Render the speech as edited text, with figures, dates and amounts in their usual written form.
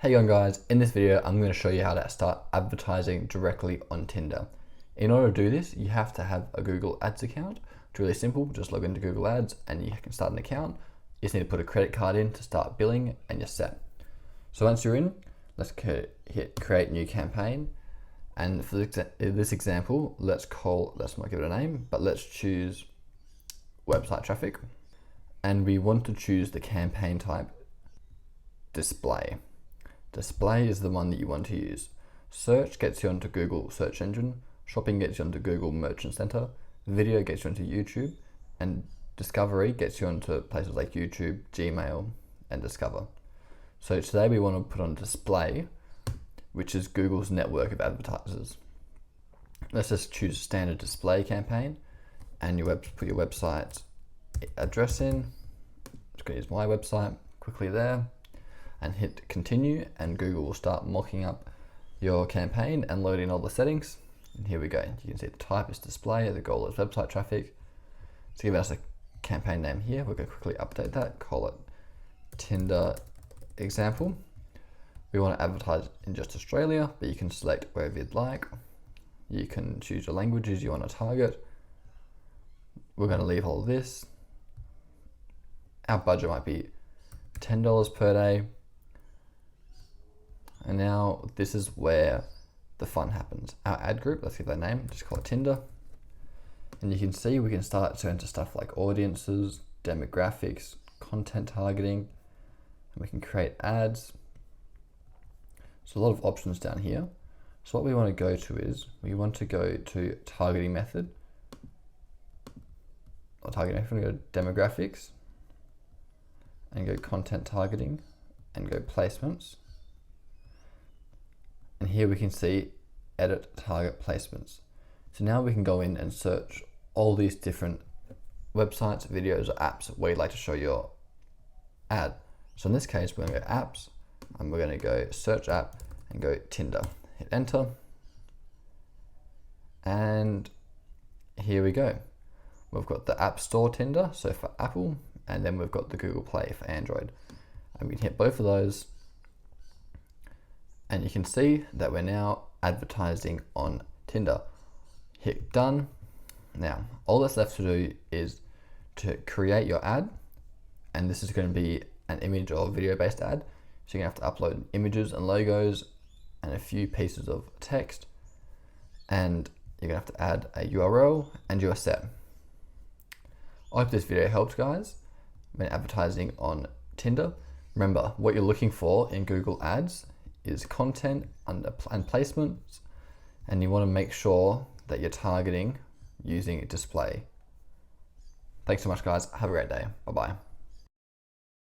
Hey going guys, in this video I'm going to show you how to start advertising directly on Tinder. In order to do this, you have to have a Google Ads account. It's really simple, just log into Google Ads and you can start an account. You just need to put a credit card in to start billing and you're set. So once you're in, let's hit create new campaign. And for this example, let's not give it a name, but let's choose website traffic. And we want to choose the campaign type display. Display is the one that you want to use. Search gets you onto Google search engine, shopping gets you onto Google Merchant Center, video gets you onto YouTube, and discovery gets you onto places like YouTube, Gmail, and Discover. So today we want to put on display, which is Google's network of advertisers. Let's just choose standard display campaign and put your website address in. I'm just going to use my website quickly there and hit continue, and Google will start mocking up your campaign and loading all the settings. And here we go. You can see the type is display, the goal is website traffic. To give us a campaign name here, we're going to quickly update that, call it Tinder example. We want to advertise in just Australia, but you can select wherever you'd like. You can choose your languages you want to target. We're going to leave all of this. Our budget might be $10 per day. And now this is where the fun happens. Our ad group, let's give that name, just call it Tinder. And you can see we can start to enter stuff like audiences, demographics, content targeting, and we can create ads. So a lot of options down here. So what we want to go to is, we want to go to targeting method. Or targeting method, we go to demographics, and go content targeting, and go placements. And here we can see edit target placements. So now we can go in and search all these different websites, videos, or apps where you'd like to show your ad. So in this case, we're going to go apps, and we're going to go search app and go Tinder. Hit enter. And here we go. We've got the App Store Tinder, so for Apple, and then we've got the Google Play for Android. And we can hit both of those. And you can see that we're now advertising on Tinder. Hit done. Now, all that's left to do is to create your ad. And this is going to be an image or video-based ad. So you're going to have to upload images and logos and a few pieces of text. And you're going to have to add a URL and you're set. I hope this video helped, guys, when advertising on Tinder. Remember, what you're looking for in Google Ads is content and placements, and you want to make sure that you're targeting using display. Thanks so much, guys. Have a great day. Bye-bye.